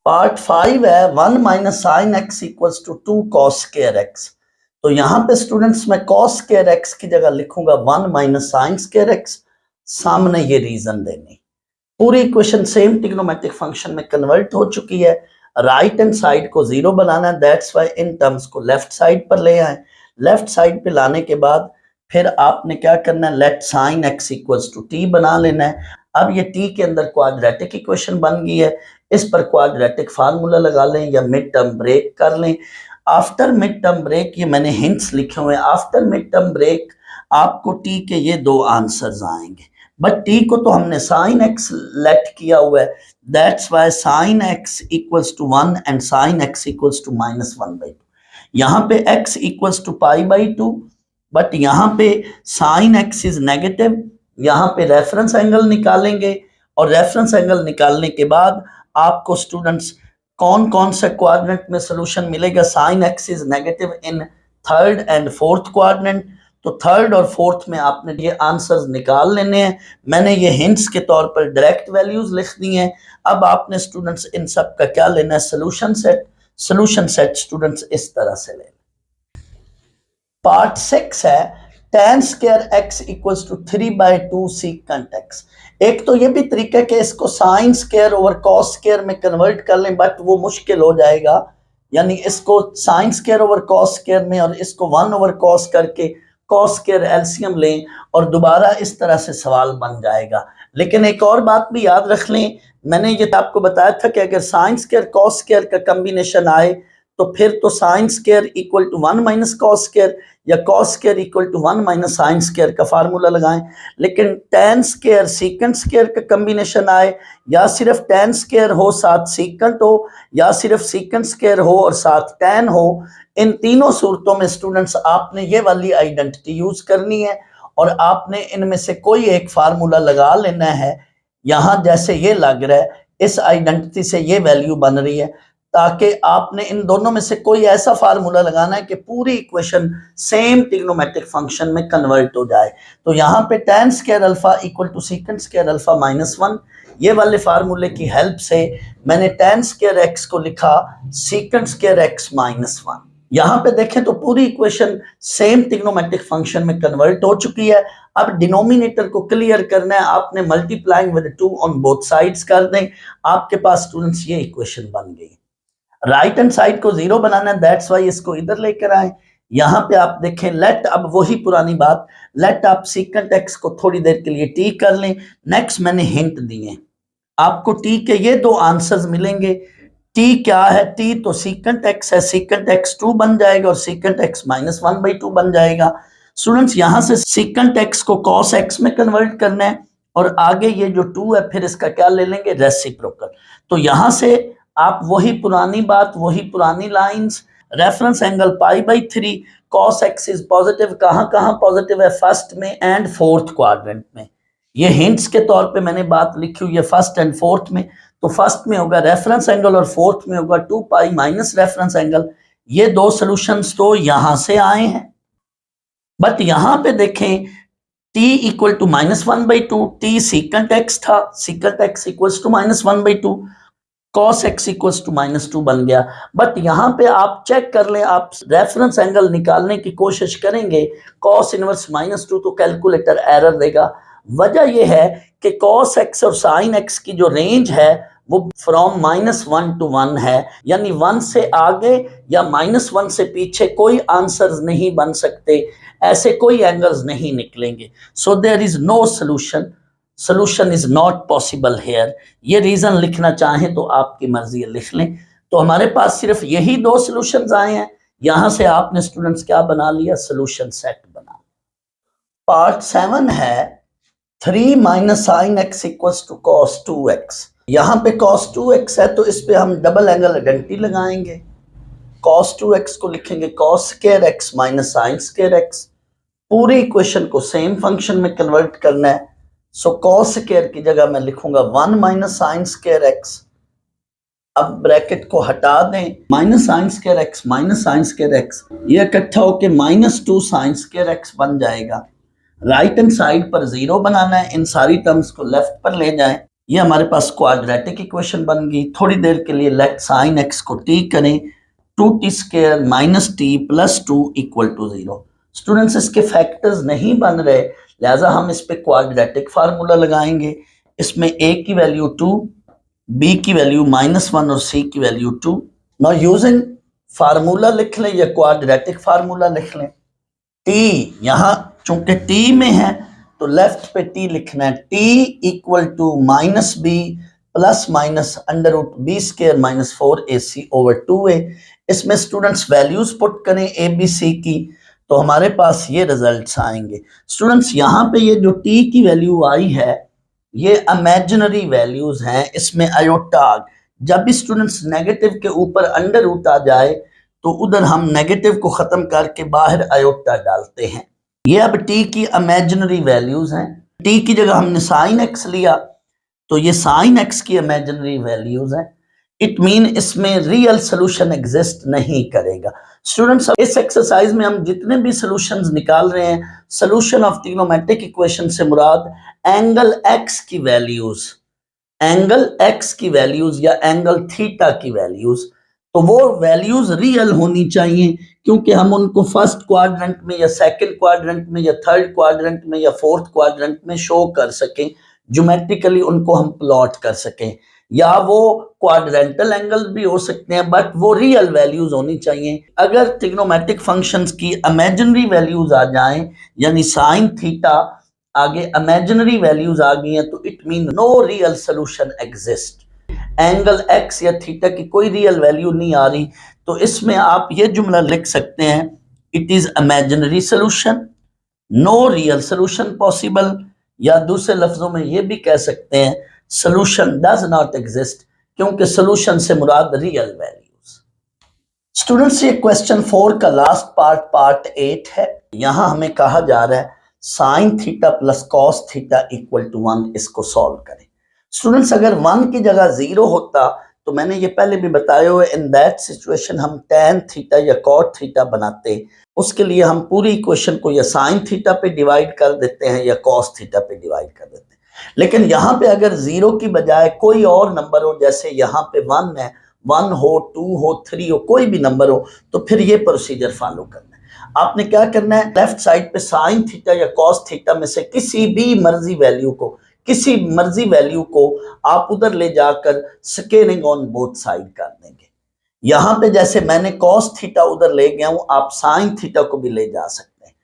Part 5 है 1 minus sine x equals to 2 cos square x. तो यहाँ पे स्टूडेंट्स मैं कॉस स्क्वायर एक्स की जगह लिखूंगा 1 माइनस साइन स्क्वायर एक्स, सामने ये रीजन देनी। पूरी इक्वेशन सेम ट्रिग्नोमेट्रिक फंक्शन में कन्वर्ट हो चुकी है। राइट हैंड साइड को जीरो बनाना है, दैट्स वाई इन टर्म्स को लेफ्ट साइड पर ले आए। लेफ्ट साइड पे लाने के बाद फिर आपने क्या करना है, let sine x equals to T बना लेना है। अब ये टी के अंदर क्वाड्रेटिक इक्वेशन बन गई है, इस पर क्वाड्रेटिक फार्मूला लगा लें या मिड टर्म ब्रेक कर लें। आफ्टर मिड टर्म ब्रेक, ये मैंने हिंट्स लिखे हुए हैं, आफ्टर मिड टर्म ब्रेक आपको टी के ये दो आंसर्स आएंगे, बट टी को तो हमने साइन एक्स लेट किया हुआ है, that's why sine x equals to 1 and sine x equals to -1/2। यहाँ पे x इक्वल्स टू π/2, बट यहाँ पे साइन एक्स इज नेगेटिव। यहाँ पे रेफरेंस एंगल निकालेंगे और रेफरेंस एंगल निकालने के बाद आपको स्टूडेंट्स कौन कौन सा क्वाड्रेंट में सोल्यूशन मिलेगा। Sine x is negative in third and fourth quadrant, तो थर्ड और फोर्थ में आपने ये आंसर्स निकाल लेने हैं। मैंने ये हिंट्स के तौर पर डायरेक्ट वैल्यूज लिख दी हैं। अब आपने स्टूडेंट्स इन सब का क्या लेना है, solution set. Solution set students इस तरह से लेना। पार्ट 6 है tan square x equals to 3/2 secant x। एक तो ये भी तरीका है कि इसको sine square over cos square में कन्वर्ट कर लें, बट वो मुश्किल हो जाएगा। यानी इसको sine square over cos square में और इसको 1 ओवर कॉस करके कॉस स्क्वायर एलसीएम लें और दोबारा इस तरह से सवाल बन जाएगा। लेकिन एक और बात भी याद रख लें, मैंने ये आपको बताया था कि अगर साइन स्क्वायर कॉस स्क्वायर का कॉम्बिनेशन आए तो फिर तो sine square equal to 1 minus cos square या cos square equal to 1 minus sine square का फार्मूला लगाएं। लेकिन tan स्क्वायर सीकेंट स्क्वायर का कॉम्बिनेशन आए, या सिर्फ tan स्क्वायर हो साथ सीकेंट हो, या सिर्फ सीकेंट स्क्वायर हो और साथ tan हो, इन तीनों सूरतों में स्टूडेंट्स आपने ये वाली आइडेंटिटी यूज करनी है और आपने इनमें से कोई एक फार्मूला लगा लेना है। यहाँ जैसे ये लग रहा है, इस आइडेंटिटी से ये वैल्यू बन रही है, ताकि आपने इन दोनों में से कोई ऐसा फार्मूला लगाना है कि पूरी इक्वेशन सेम ट्रिग्नोमेट्रिक फंक्शन में कन्वर्ट हो जाए। तो यहाँ पे tan square alpha equal to secant square alpha -1, ये वाले फार्मूले की हेल्प से मैंने tan स्क्वायर x को लिखा सीकेंट स्क्वायर x -1। यहाँ पे देखें तो पूरी इक्वेशन सेम ट्रिग्नोमेट्रिक फंक्शन में कन्वर्ट हो चुकी है। अब डिनोमिनेटर को क्लियर करना है, आपने multiplying with 2 on both sides कर दें, आपके पास स्टूडेंट्स ये इक्वेशन बन गई। राइट हैंड साइड को जीरो बनाना है, दैट्स वाई इसको इधर लेकर आए। यहाँ पे आप देखें लेट, अब वही पुरानी बात, लेट आप सीकेंट एक्स को थोड़ी देर के लिए टी कर लें। नेक्स्ट मैंने हिंट दिए, आपको टी के ये दो आंसर्स मिलेंगे। टी क्या है, टी तो सीकेंट एक्स है, सीकेंट एक्स 2 बन जाएगा और सीकेंट एक्स -1/2 बन जाएगा। स्टूडेंट्स यहाँ से सीकेंट एक्स को कॉस एक्स में कन्वर्ट करना है और आगे ये जो 2 है फिर इसका क्या ले लेंगे, रेसिप्रोकल। तो यहाँ से आप वही पुरानी बात, वही पुरानी lines, reference angle π/3, cos x is positive, कहाँ कहाँ पॉजिटिव है, फर्स्ट में एंड फोर्थ क्वाड्रेंट में। ये हिंट्स के तौर पे मैंने बात लिखी हुई है फर्स्ट एंड फोर्थ में। तो फर्स्ट में होगा रेफरेंस एंगल और फोर्थ में होगा 2π माइनस रेफरेंस एंगल। ये दो सॉल्यूशंस तो यहां से आए हैं, बट यहां पे देखें t equal to -1/2, t secant x था, secant x equals to -1/2, cos x equals to -2 बन गया। बट यहाँ पे आप चेक कर लें, आप रेफरेंस एंगल निकालने की कोशिश करेंगे, cos इनवर्स -2 तो कैलकुलेटर एरर देगा। वजह यह है कि cos x और sin x की जो रेंज है वो फ्रॉम -1 to 1 है, यानी 1 से आगे या -1 से पीछे कोई आंसर्स नहीं बन सकते, ऐसे कोई एंगल्स नहीं निकलेंगे। So there is no solution, solution is not possible here. ये रीजन लिखना चाहें तो आपकी मर्जी लिख लें। तो हमारे पास सिर्फ यही दो सोल्यूशंस आए हैं, यहां से आपने स्टूडेंट्स क्या बना लिया, सोल्यूशन सेट बना। पार्ट 7 है 3 minus sine x equals to cos 2x। यहाँ पे cos 2x है तो इस पे हम डबल एंगल आइडेंटिटी लगाएंगे। cos 2x को लिखेंगे cos square x minus sine square x। पूरी इक्वेशन को सेम फंक्शन में कन्वर्ट करना है, सो cos स्क्वायर की जगह मैं लिखूंगा 1 माइनस साइन स्क्वायर x। अब ब्रैकेट को हटा दें, minus sine square x minus sine square x, ये इकट्ठा होकर -2 साइन स्क्वायर x बन जाएगा। राइट हैंड साइड पर जीरो बनाना है, इन सारी टर्म्स को लेफ्ट पर ले जाएं। ये हमारे पास क्वाड्रेटिक इक्वेशन बन गई। थोड़ी देर के लिए लेट साइन एक्स को टी करें, 2t square minus T plus 2 equal to 0। Students इसके फैक्टर्स नहीं बन रहे, लिहाजा हम इस पे क्वाड्रेटिक फार्मूला लगाएंगे। इसमें a की वैल्यू 2, b की वैल्यू -1 और c की वैल्यू 2। नाउ यूजिंग फार्मूला लिख लें या क्वाड्रेटिक फार्मूला लिख लें। t यहाँ चूंकि t में है तो लेफ्ट पे t लिखना है, t equal to -b plus minus under root B square -4ac over 2a। इसमें स्टूडेंट्स वैल्यूज पुट करें a b c की, तो हमारे पास ये रिजल्ट्स आएंगे। स्टूडेंट्स यहाँ पे ये जो t की वैल्यू आई है ये इमेजिनरी वैल्यूज हैं, इसमें आयोटा। जब भी स्टूडेंट्स नेगेटिव के ऊपर अंडर रूट आ जाए तो उधर हम नेगेटिव को खत्म करके बाहर आयोटा डालते हैं। ये अब t की इमेजिनरी वैल्यूज हैं। t की जगह हमने साइन x लिया तो ये साइन x की इमेजिनरी वैल्यूज हैं। इट मीन इसमें रियल सोल्यूशन एग्जिस्ट नहीं करेगा। स्टूडेंट्स इस एक्सरसाइज में हम जितने भी सॉल्यूशंस निकाल रहे हैं, सोल्यूशन ऑफ ट्रिग्नोमेट्रिक इक्वेशन से मुराद एंगल x की वैल्यूज, एंगल x की वैल्यूज या एंगल थीटा की वैल्यूज, तो वो वैल्यूज रियल होनी चाहिए, क्योंकि हम उनको फर्स्ट क्वाड्रेंट में या सेकंड क्वाड्रेंट में या थर्ड क्वाड्रेंट में या फोर्थ क्वाड्रेंट में शो कर सकें, ज्योमेट्रिकली उनको हम प्लॉट कर सकें। या वो क्वाड्रेंटल एंगल भी हो सकते हैं, बट वो रियल वैल्यूज होनी चाहिए। अगर ट्रिग्नोमेट्रिक फंक्शंस की इमेजिनरी वैल्यूज आ जाएं, यानी साइन थीटा आगे इमेजिनरी वैल्यूज आ गई हैं, तो it mean no real solution exist. Angle x या थीटा की कोई रियल वैल्यू नहीं आ रही, तो इसमें आप ये जुमला लिख सकते हैं, it is imaginary solution, no real solution possible. या दूसरे लफ्जों में ये भी कह सकते हैं सोल्यूशन डज नॉट एग्जिस्ट, क्योंकि सोल्यूशन से मुराद रियल वैल्यूज। स्टूडेंट्स ये क्वेश्चन 4 का लास्ट पार्ट 8 है। यहां हमें कहा जा रहा है sine theta plus cos theta equal to 1, इसको सॉल्व करें। स्टूडेंट्स अगर 1 की जगह 0 होता तो मैंने ये पहले भी बताया हुआ, इन दैट सिचुएशन हम tan थीटा या cot थीटा बनाते। उसके लिए हम पूरी इक्वेशन को या साइन थीटा पे डिवाइड कर देते हैं या cos थीटा पे डिवाइड कर देते हैं। लेकिन यहाँ पे अगर 0 की बजाय कोई और नंबर हो, जैसे यहाँ पे 1 है, 1 हो, 2 हो, 3 हो, कोई भी नंबर हो, तो फिर ये प्रोसीजर फॉलो करना है। आपने क्या करना है, लेफ्ट साइड पे साइन थीटा या cos थीटा में से किसी मर्जी वैल्यू को आप उधर ले जाकर स्केलिंग ऑन बोथ साइड कर देंगे। यहां पे जैसे मैंने cos थीटा उधर ले गया हूं, आप साइन थीटा को भी ले जा सकते हैं।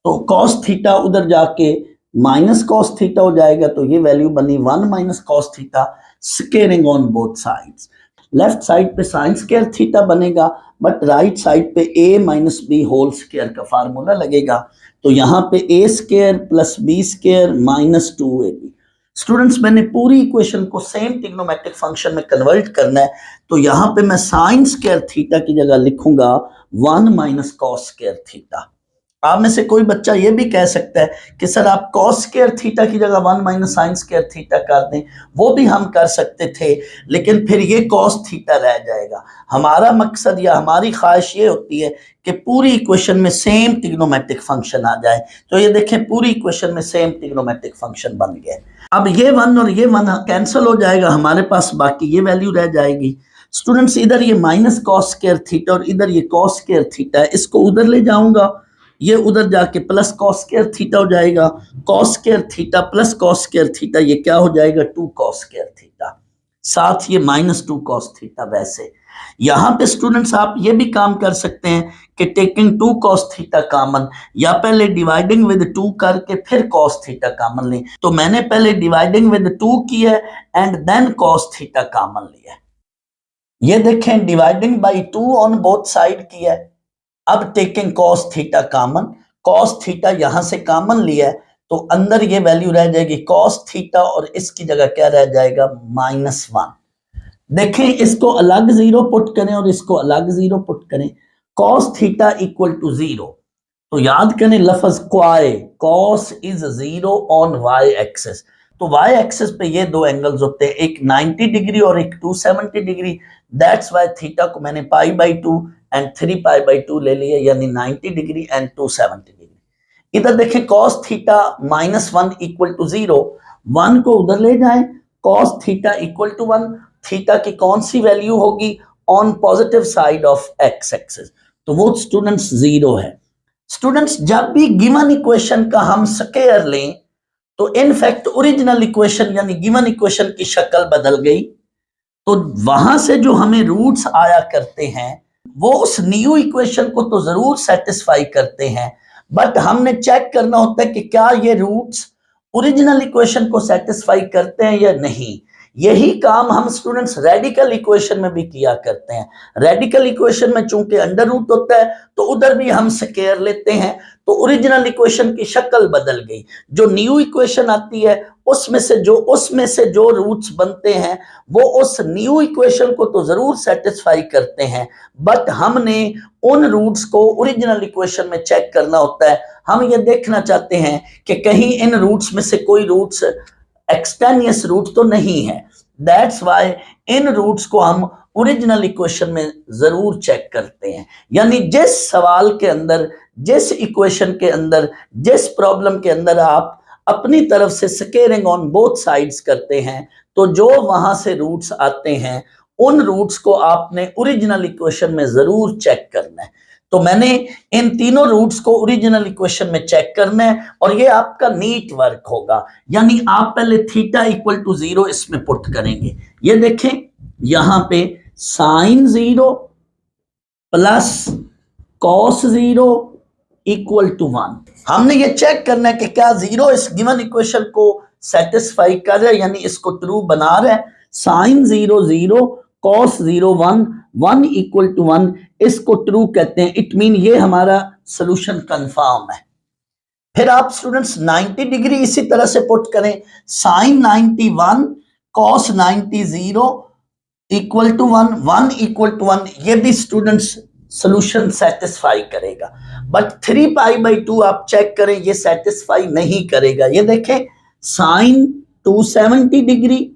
तो cos थीटा उधर जाके माइनस cos थीटा हो जाएगा, तो ये वैल्यू बनी 1 minus cos theta, scaling on both sides. Left side पे साइन स्क्वायर थीटा बनेगा, बट राइट साइड पे a minus B whole square का फार्मूला लगेगा। तो यहाँ पे a square plus b square minus 2ab। Students मैंने पूरी इक्वेशन को सेम ट्रिग्नोमेट्रिक फंक्शन में कन्वर्ट करना है, तो यहाँ पे मैं साइन स्क्वायर थीटा की जगह लिखूंगा 1 माइनस cos स्क्वायर थीटा। आप में से कोई बच्चा ये भी कह सकता है कि सर आप cos स्क्वायर थीटा की जगह 1 माइनस साइन स्क्वायर थीटा कर दें, वो भी हम कर सकते थे, लेकिन फिर ये cos थीटा रह जाएगा। हमारा मकसद या हमारी ख्वाहिश ये होती है कि पूरी इक्वेशन में सेम ट्रिग्नोमेट्रिक फंक्शन आ जाए। तो ये देखें पूरी इक्वेशन में सेम ट्रिग्नोमेट्रिक फंक्शन बन गया। अब ये 1 और ये 1 कैंसिल हो जाएगा, हमारे पास बाकी ये वैल्यू रह जाएगी। स्टूडेंट्स इधर ये माइनस cos स्क्वायर थीटा और इधर ये cos स्क्वायर थीटा है, इसको उधर ले जाऊंगा, ये उधर जाके प्लस cos स्क्वायर थीटा हो जाएगा। cos square theta plus cos square theta ये क्या हो जाएगा, 2 cos स्क्वायर थीटा, साथ ये माइनस 2 cos थीटा। वैसे यहाँ पे स्टूडेंट्स आप ये भी काम कर सकते हैं कि टेकिंग 2 cos थीटा कॉमन, या पहले डिवाइडिंग विद 2 करके फिर cos थीटा कॉमन लें। तो मैंने पहले डिवाइडिंग विद 2 किया and then cos theta common लिया। ये देखें dividing by 2 on both side किया है। अब taking cos theta common, cos theta यहां से कॉमन लिया है, तो अंदर ये वैल्यू रह जाएगी cos थीटा और इसकी जगह क्या रह जाएगा, -1। देखें इसको अलग 0 पुट करें और इसको अलग 0 पुट करें, cos थीटा इक्वल टू 0। तो याद करें लफ्ज क्वाए, cos is 0 on y axis. तो y एक्सिस पे ये दो एंगल्स होते हैं, एक 90 डिग्री और एक 270 डिग्री। दैट्स वाई थीटा को मैंने π/2 एंड 3π/2 ले लिया, यानी 90 डिग्री एंड 270 डिग्री। इधर देखें cos थीटा -1 इक्वल टू 0, 1 को उधर ले जाएं, cos theta equal to 1, theta की कौन सी वैल्यू होगी on positive side of X axis, तो वो स्टूडेंट्स 0 है। स्टूडेंट्स जब भी गिवन इक्वेशन का हम स्क्वायर लें तो इनफैक्ट ओरिजिनल इक्वेशन यानी गिवन इक्वेशन की शक्ल बदल गई, तो वहां से जो हमें रूट्स आया करते हैं वो उस न्यू इक्वेशन को तो जरूर सेटिस्फाई करते हैं, बट हमने चेक करना होता है कि क्या ये रूट्स ओरिजिनल इक्वेशन को सेटिस्फाई करते हैं या नहीं। यही काम हम स्टूडेंट्स रेडिकल इक्वेशन में भी किया करते हैं। रेडिकल इक्वेशन में चूंकि अंडर रूट होता है तो उधर भी हम स्क्वायर लेते हैं, तो ओरिजिनल इक्वेशन की शक्ल बदल गई। जो न्यू इक्वेशन आती है उसमें से जो रूट्स बनते हैं वो उस न्यू इक्वेशन को तो जरूर सेटिस्फाई करते हैं, बट हमने उन रूट्स को ओरिजिनल इक्वेशन में चेक करना होता है। हम ये देखना चाहते हैं कि कहीं इन रूट्स में से कोई रूट्स एक्सटेनियस रूट तो नहीं है। दैट्स वाई इन रूट्स को हम ओरिजिनल इक्वेशन में जरूर चेक करते हैं। यानी जिस सवाल के अंदर, जिस इक्वेशन के अंदर, जिस प्रॉब्लम के अंदर आप अपनी तरफ से स्क्वेयरिंग ऑन बोथ साइड्स करते हैं, तो जो वहां से रूट्स आते हैं उन रूट्स को आपने ओरिजिनल इक्वेशन में जरूर चेक करना है। तो मैंने इन तीनों रूट्स को ओरिजिनल इक्वेशन में चेक करना है और ये आपका नीट वर्क होगा। यानी आप पहले थीटा इक्वल टू 0 इसमें पुट करेंगे। ये देखें यहां पे sine 0 plus cos 0 equal to 1। हमने ये चेक करना है कि क्या 0 इस गिवन इक्वेशन को सेटिस्फाई कर रहा है, यानी इसको ट्रू बना रहा है। साइन 0 0 कॉस 0 1 1 इक्वल टू 1, इसको ट्रू कहते हैं। इट मीन ये हमारा सोल्यूशन कंफर्म है। फिर आप स्टूडेंट्स 90 डिग्री इसी तरह से पुट करें। Sine 90 1 cos 90 0 equal to 1 1 equal to 1, ये भी स्टूडेंट्स सोल्यूशन सेटिस्फाई करेगा। बट 3 पाई बाई 2 आप चेक करें, ये सेटिस्फाई नहीं करेगा। ये देखें sine 270 degree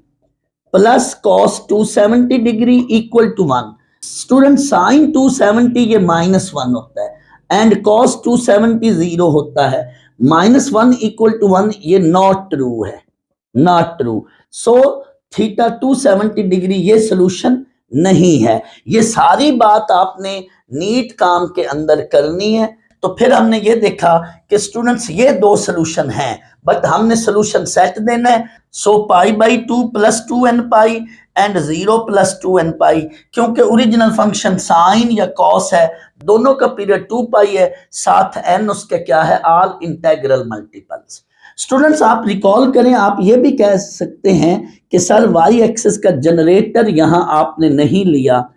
plus cos 270 degree equal to 1। Student sine 270 ये -1 होता है एंड कॉस 270 0 होता है। -1 इक्वल टू 1 ये नॉट ट्रू है, not true. So theta 270 degree ये सोल्यूशन नहीं है। ये सारी बात आपने नीट काम के अंदर करनी है। तो फिर हमने ये देखा कि स्टूडेंट्स ये दो सोल्यूशन हैं, बट हमने सोल्यूशन सेट देना है। So pi by 2 plus 2n pi and 0 plus 2n pi, क्योंकि ओरिजिनल फंक्शन साइन या कॉस है, दोनों का पीरियड 2 पाई है, साथ n उसके क्या है, ऑल इंटेग्रल मल्टीपल्स। स्टूडेंट्स आप रिकॉल करें, आप ये भी कह सकते हैं कि सर वाई एक्सिस का जनरेटर यहां आपने नहीं लिया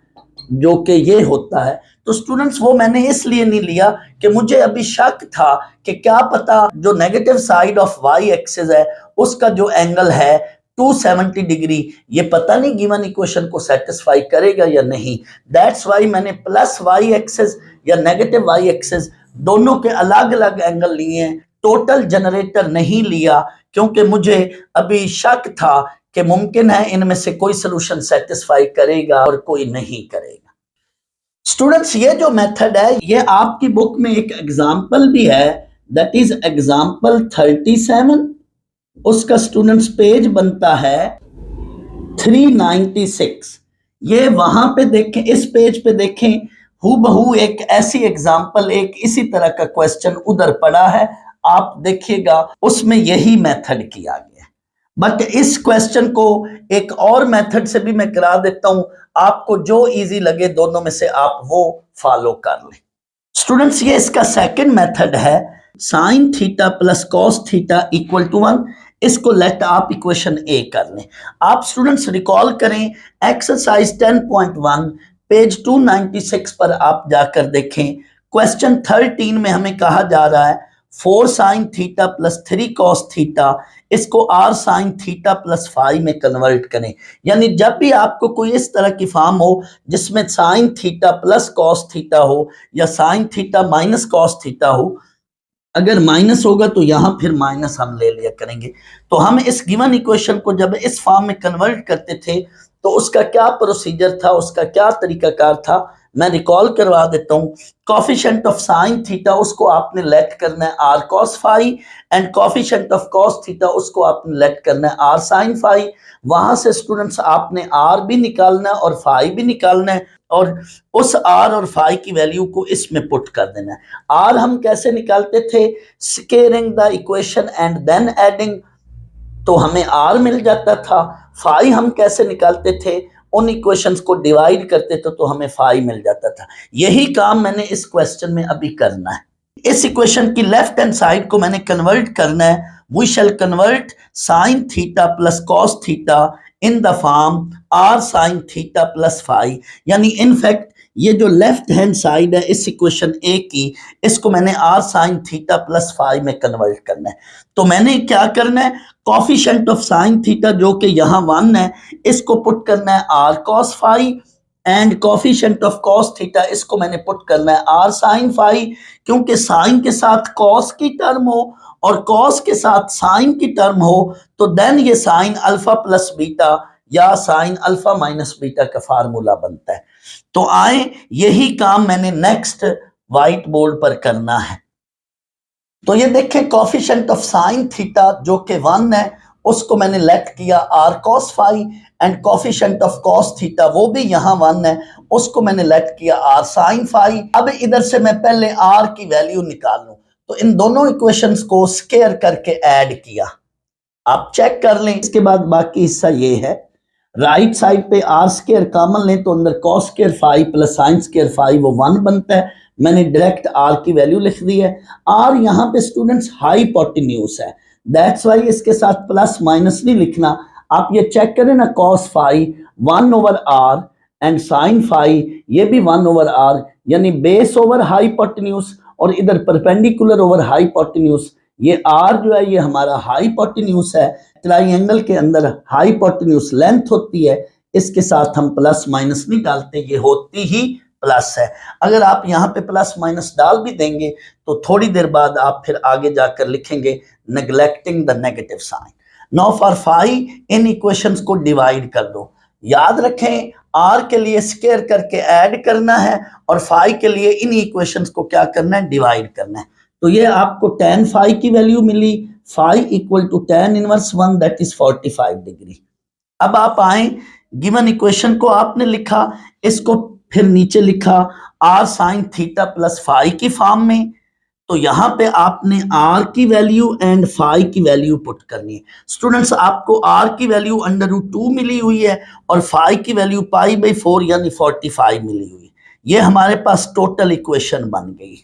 जो कि ये होता है। तो स्टूडेंट्स वो मैंने इसलिए नहीं लिया कि मुझे अभी शक था कि क्या पता जो negative side of Y axis है उसका जो एंगल है 270 डिग्री, ये पता नहीं गिवन इक्वेशन को सेटिस्फाई करेगा या नहीं। दैट्स वाई मैंने प्लस वाई एक्सिस या नेगेटिव वाई एक्सिस दोनों के अलग अलग एंगल लिए हैं, टोटल जनरेटर नहीं लिया, क्योंकि मुझे अभी शक था कि मुमकिन है इनमें से कोई सोल्यूशन सेटिस्फाई करेगा और कोई नहीं करेगा। स्टूडेंट्स ये जो मेथड है ये आपकी बुक में एक एग्जाम्पल भी है, दैट इज एग्जाम्पल 37। उसका स्टूडेंट्स पेज बनता है 396। ये वहां पे देखें, इस पेज पे देखें, हूबहू एक ऐसी एग्जाम्पल, एक इसी तरह का क्वेश्चन उधर पड़ा है, आप देखिएगा उसमें यही मेथड किया गया। बट इस क्वेश्चन को एक और मेथड से भी मैं करा देता हूं, आपको जो इजी लगे दोनों में से आप वो फॉलो कर लें। स्टूडेंट्स ये इसका सेकंड मेथड है, sine theta plus cos theta equal to 1। इसको लेट आप इक्वेशन ए कर लें। आप स्टूडेंट्स रिकॉल करें एक्सरसाइज 10.1 पेज 296 पर आप जाकर देखें। क्वेश्चन 13 में हमें कहा जा रहा है 4 sign theta plus 3 cos theta, इसको r साइन थीटा प्लस 5 में कन्वर्ट करें। यानी जब भी आपको कोई इस तरह की फॉर्म हो जिसमें sign theta plus cos theta हो या sine theta minus cos theta हो, अगर माइनस होगा तो यहां फिर माइनस हम ले लिया करेंगे। तो हम इस गिवन इक्वेशन को जब इस फॉर्म में कन्वर्ट करते थे तो उसका क्या प्रोसीजर था, उसका क्या तरीकाकार था, मैं रिकॉल करवा देता हूँ। कॉफिशिएंट ऑफ साइन थीटा उसको आपने लेट करना है R cos phi, and coefficient of cos theta उसको आपने लेट करना है आर साइन फाई। वहां से स्टूडेंट्स आपने आर भी निकालना है और फाई भी निकालना है, और उस आर और फाई की वैल्यू को इसमें पुट कर देना है। आर हम कैसे निकालते थे, squaring the equation and then adding, तो हमें आर मिल जाता था। फाई हम कैसे निकालते थे, उन इक्वेशंस को डिवाइड करते थे तो हमें फाई मिल जाता था। यही काम मैंने इस क्वेश्चन में अभी करना है। इस इक्वेशन की लेफ्ट हैंड साइड को मैंने कन्वर्ट करना है। We shall convert sine theta plus cos theta in the form R sine theta plus phi, यानी इनफैक्ट ये जो लेफ्ट हैंड साइड है इस इक्वेशन ए की, इसको मैंने R sine theta plus phi में कन्वर्ट करना है। तो मैंने क्या करना है, कॉफिशिएंट ऑफ साइन थीटा जो कि यहाँ 1 है, इसको पुट करना है R cos phi, and coefficient of cos theta इसको मैंने पुट करना है आर साइन फाई। क्योंकि साइन के साथ कॉस की टर्म हो और कॉस के साथ साइन की टर्म हो तो देन ये साइन अल्फा प्लस बीटा या साइन अल्फा माइनस बीटा का फार्मूला बनता है। तो आए यही काम मैंने नेक्स्ट व्हाइट बोर्ड पर करना है। तो ये देखें, कॉफिशिएंट ऑफ साइन थीटा जो कि 1 है उसको मैंने लेट किया R cos phi, and coefficient of cos theta वो भी यहाँ 1 है, उसको मैंने लेट किया आर साइन फाई। अब इधर से मैं पहले आर की वैल्यू निकाल लूं, तो इन दोनों इक्वेशंस को स्क्वायर करके ऐड किया, आप चेक कर लें। इसके बाद बाकी हिस्सा ये है, राइट साइड पे आर स्क्वायर कॉमन लें तो अंदर cos square phi plus sine square phi वो 1 बनता है। मैंने डायरेक्ट आर की वैल्यू लिख दी है। आर यहाँ पे स्टूडेंट्स हाइपोटेन्यूज है, दैट्स वाई इसके साथ प्लस माइनस नहीं लिखना। आप ये चेक करें ना, cos phi 1 over R and sine phi ये भी 1 ओवर आर, यानी बेस ओवर हाइपोटेन्यूज और इधर परपेंडिकुलर ओवर हाइपोटेन्यूज। ये आर जो है ये हमारा हाइपोटेन्यूज है। ट्राइंगल के अंदर हाइपोटेन्यूज लेंथ होती है, इसके साथ हम प्लस माइनस नहीं डालते, ये होती ही प्लस है। अगर आप यहाँ पे प्लस माइनस डाल भी देंगे तो थोड़ी देर बाद आप फिर आगे जाकर लिखेंगे neglecting the negative sign. Now for phi in equations को डिवाइड कर दो। याद रखें, आर के लिए स्क्वायर करके ऐड करना है और फाई के लिए इन इक्वेशंस को क्या करना है, डिवाइड करना है। तो ये आपको tan फाई की वैल्यू मिली, phi equal to tan inverse 1 that is 45 degree. अब आप आए, गिवन इक्वेशन को आपने लिखा, इसको फिर नीचे लिखा r sine theta plus phi की फॉर्म में। तो यहां पे आपने r की वैल्यू एंड फाई की वैल्यू पुट करनी है। स्टूडेंट्स, आपको r की वैल्यू √2 मिली हुई है और फाई की वैल्यू π/4 यानी 45 मिली हुई है। ये हमारे पास टोटल इक्वेशन बन गई।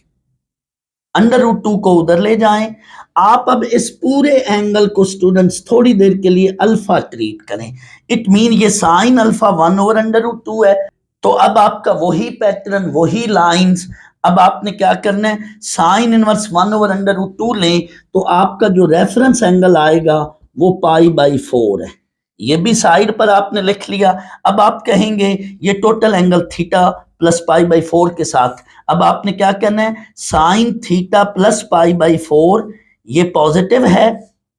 √2 को उधर ले जाएं। आप अब इस पूरे एंगल को स्टूडेंट्स थोड़ी देर के लिए अल्फा ट्रीट करें। इट मीन ये साइन अल्फा 1 ओवर √2 है। तो अब आपका वही पैटर्न, वही लाइंस, अब आपने क्या करना है, साइन इनवर्स 1 ओवर √2 लें तो आपका जो रेफरेंस एंगल आएगा वो π/4 है। ये भी साइड पर आपने लिख लिया। अब आप कहेंगे ये टोटल एंगल थीटा प्लस π/4 के साथ, अब आपने क्या करना है, साइन थीटा प्लस π/4 ये पॉजिटिव है।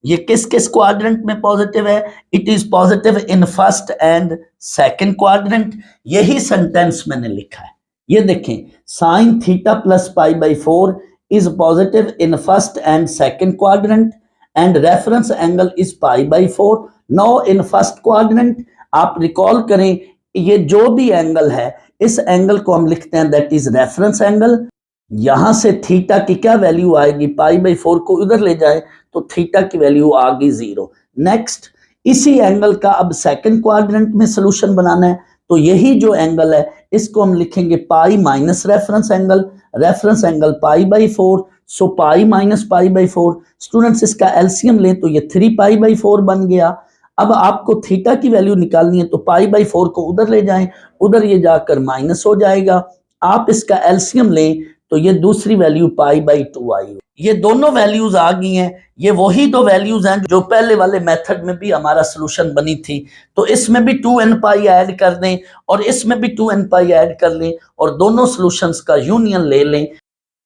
ये किस किस क्वाड्रेंट में पॉजिटिव है, it is positive in first and second quadrant. यही सेंटेंस मैंने लिखा है, ये देखें, sine theta plus π/4 is positive in first and second quadrant and reference angle is π/4। Now in first quadrant आप रिकॉल करें, ये जो भी एंगल है इस एंगल को हम लिखते हैं दैट इज रेफरेंस एंगल। यहां से थीटा की क्या वैल्यू आएगी, π/4 को उधर ले जाए तो थीटा की वैल्यू आ गई 0। नेक्स्ट, इसी एंगल का अब सेकंड क्वाड्रेंट में सॉल्यूशन बनाना है, तो यही जो एंगल है इसको हम लिखेंगे पाई माइनस रेफरेंस एंगल π/4, सो पाई माइनस π/4। स्टूडेंट्स, इसका एलसीएम लें तो ये 3π/4 बन गया। अब आपको थीटा की वैल्यू निकालनी है तो π/4 को उधर ले जाएं, उधर ये जाकर माइनस हो जाएगा। आप इसका एलसीएम लें तो ये दूसरी वैल्यू π/2 आई। ये दोनों वैल्यूज आ गई हैं। ये वही दो वैल्यूज हैं जो पहले वाले मेथड में भी हमारा सॉल्यूशन बनी थी। तो इसमें भी 2nπ ऐड कर दें और इसमें भी 2nπ ऐड कर लें और दोनों सॉल्यूशंस का यूनियन ले लें,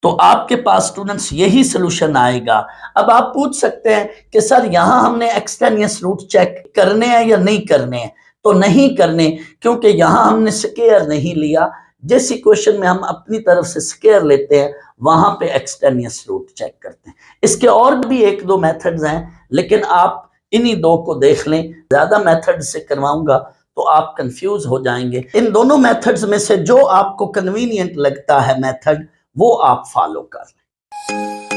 तो आपके पास स्टूडेंट्स यही सॉल्यूशन आएगा। अब आप पूछ सकते हैं कि सर यहां हमने एक्सटेनियस रूट चेक करने हैं या नहीं करने हैं। तो नहीं करने, क्योंकि यहां हमने स्क्वायर नहीं लिया। जिस इक्वेशन में हम अपनी तरफ से स्क्वायर लेते हैं वहां पे एक्सटेनियस रूट चेक करते हैं। इसके और भी एक दो मेथड्स हैं, लेकिन आप इन्हीं दो को देख लें। ज्यादा मेथड से करवाऊंगा तो आप कंफ्यूज हो जाएंगे। इन दोनों मेथड्स में से जो आपको कन्वीनियंट लगता है मेथड, वो आप फॉलो कर लें।